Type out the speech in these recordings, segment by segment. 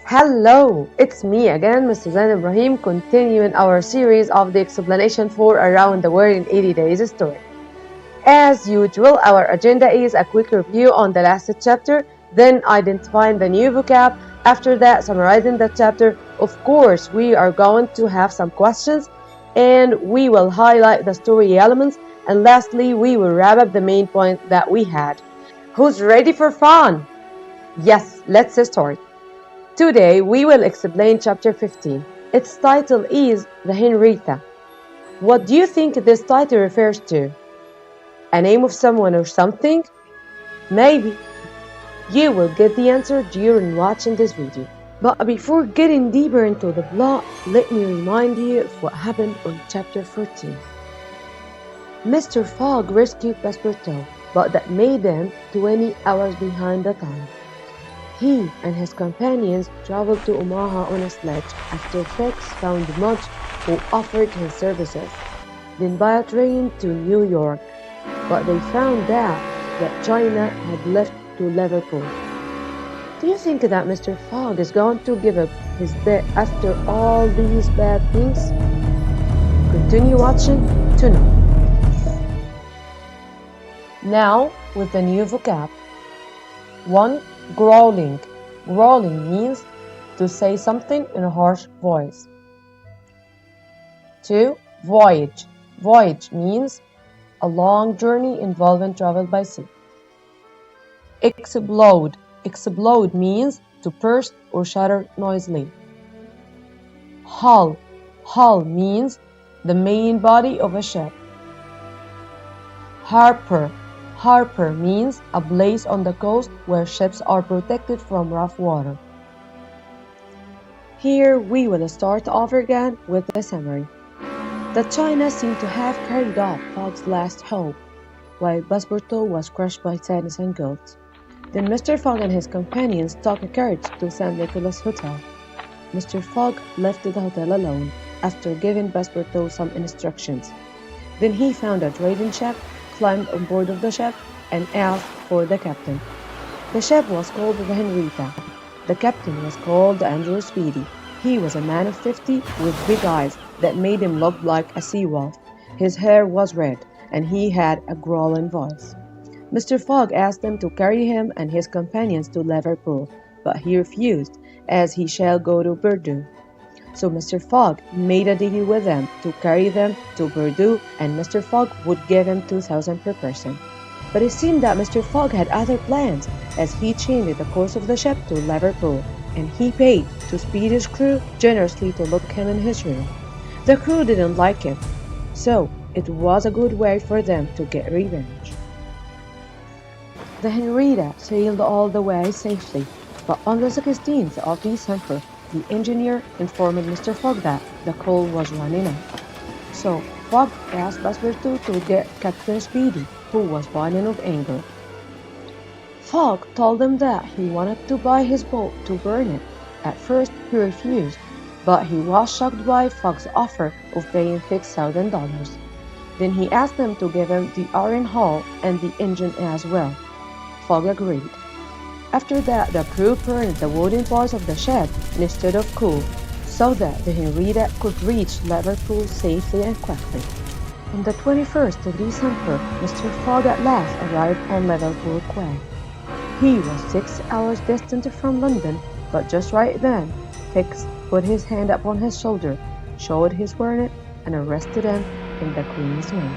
Hello, it's me again, Mr. Zain Ibrahim, continuing our series of the explanation for Around the World in 80 Days story. As usual, our agenda is a quick review on the last chapter, then identifying the new vocab, after that summarizing the chapter. Of course, we are going to have some questions and we will highlight the story elements, and lastly, we will wrap up the main point that we had. Who's ready for fun? Yes, let's start. Today we will explain chapter 15. Its title is The Henrietta. What do you think this title refers to? A name of someone or something? Maybe. You will get the answer during watching this video. But before getting deeper into the plot, let me remind you of what happened on chapter 14. Mr. Fogg rescued Passepartout, but that made them 20 hours behind the time. He and his companions traveled to Omaha on a sledge after Fix found Mudge, who offered his services, then by a train to New York. But they found out that China had left to Liverpool. Do you think that Mr. Fogg is going to give up his bet after all these bad things? Continue watching to know. Now with the new vocab. 1. Growling. Growling means to say something in a harsh voice. 2. Voyage. Voyage means a long journey involving travel by sea. Explode. Explode means to burst or shatter noisily. Hull. Hull means the main body of a ship. Harper. Harper means a place on the coast where ships are protected from rough water. Here we will start over again with a summary. The China seemed to have carried off Fogg's last hope, while Passepartout was crushed by sadness and guilt. Then Mr. Fogg and his companions took a carriage to St. Nicholas Hotel. Mr. Fogg left the hotel alone after giving Passepartout some instructions. Then he found a trading ship, climbed on board of the ship, and asked for the captain. The ship was called the Henrietta. The captain was called Andrew Speedy. He was a man of 50 with big eyes that made him look like a sea wolf. His hair was red, and he had a growling voice. Mr. Fogg asked them to carry him and his companions to Liverpool, but he refused, as he shall go to Bordeaux. So Mr. Fogg made a deal with them to carry them to Bordeaux, and Mr. Fogg would give him 2,000 per person. But it seemed that Mr. Fogg had other plans, as he changed the course of the ship to Liverpool, and he paid to Speedy's crew generously to look him in his room. The crew didn't like him, so it was a good way for them to get revenge. The Henrietta sailed all the way safely, but on the 16th of December, the engineer informed Mr. Fogg that the coal was running out. So Fogg asked Passepartout to get Captain Speedy, who was boiling of anger. Fogg told him that he wanted to buy his boat to burn it. At first he refused, but he was shocked by Fogg's offer of paying $6,000. Then he asked them to give him the iron hull and the engine as well. Fogg agreed. After that, the crew burned the wooden parts of the ship instead of coal, so that the Henrietta could reach Liverpool safely and quickly. On the 21st of December, Mr. Fogg at last arrived on Liverpool quay. He was 6 hours distant from London, but just right then, Fix put his hand upon his shoulder, showed his warrant, and arrested him in the Queen's name.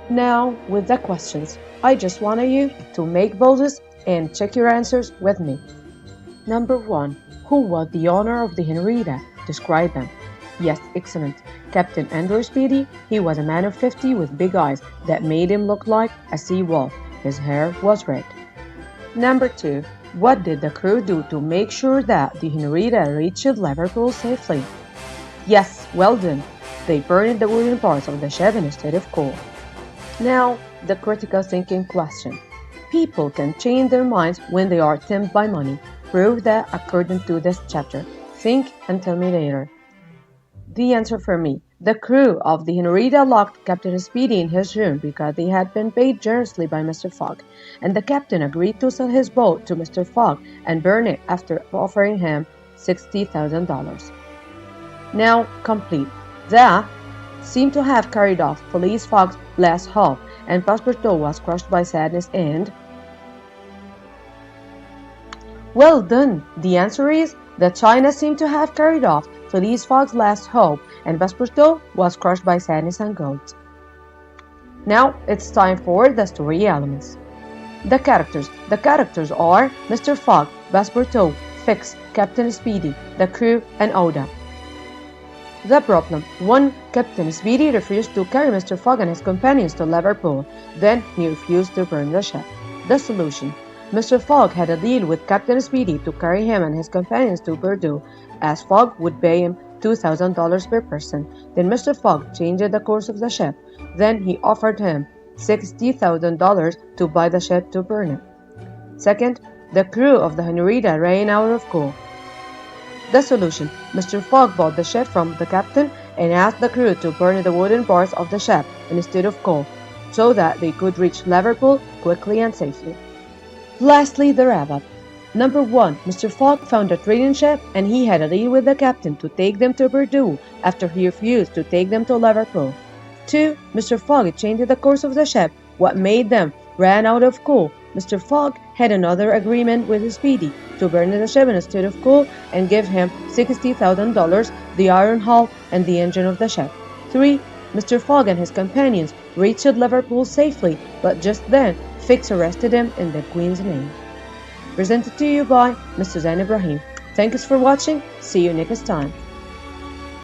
Now, with the questions, I just want you to make pauses and check your answers with me. Number 1. Who was the owner of the Henrietta? Describe him. Yes, excellent. Captain Andrew Speedy. He was a man of 50 with big eyes that made him look like a sea wolf. His hair was red. Number 2. What did the crew do to make sure that the Henrietta reached Liverpool safely? Yes, well done. They burned the wooden parts of the ship instead of coal. Now, the critical thinking question. People can change their minds when they are tempted by money. Prove that according to this chapter. Think and tell me later. The answer for me. The crew of the Henrietta locked Captain Speedy in his room because they had been paid generously by Mr. Fogg, and the captain agreed to sell his boat to Mr. Fogg and burn it after offering him $60,000. Now complete. The seemed to have carried off Phileas Fogg's last hope, and Passepartout was crushed by sadness and... Well done! The answer is that China seemed to have carried off Phileas Fogg's last hope, and Passepartout was crushed by sadness and guilt. Now it's time for the story elements. The characters. The characters are Mr. Fogg, Passepartout, Fix, Captain Speedy, the crew, and Oda. The problem. 1. Captain Speedy refused to carry Mr. Fogg and his companions to Liverpool. Then he refused to burn the ship. The solution. Mr. Fogg had a deal with Captain Speedy to carry him and his companions to Bordeaux, as Fogg would pay him $2,000 per person. Then Mr. Fogg changed the course of the ship. Then he offered him $60,000 to buy the ship to burn it. Second, the crew of the Henrietta ran out of coal. The solution. Mr. Fogg bought the ship from the captain and asked the crew to burn the wooden parts of the ship instead of coal, so that they could reach Liverpool quickly and safely. Lastly, the wrap-up. Number 1. Mr. Fogg found a trading ship and he had a deal with the captain to take them to Bordeaux after he refused to take them to Liverpool. 2. Mr. Fogg changed the course of the ship, what made them ran out of coal. Mr. Fogg had another agreement with Speedy to burn the ship instead of coal and give him $60,000, the iron hull, and the engine of the ship. 3. Mr. Fogg and his companions reached Liverpool safely, but just then Fix arrested him in the Queen's name. Presented to you by Mr. Zain Ibrahim. Thanks for watching. See you next time.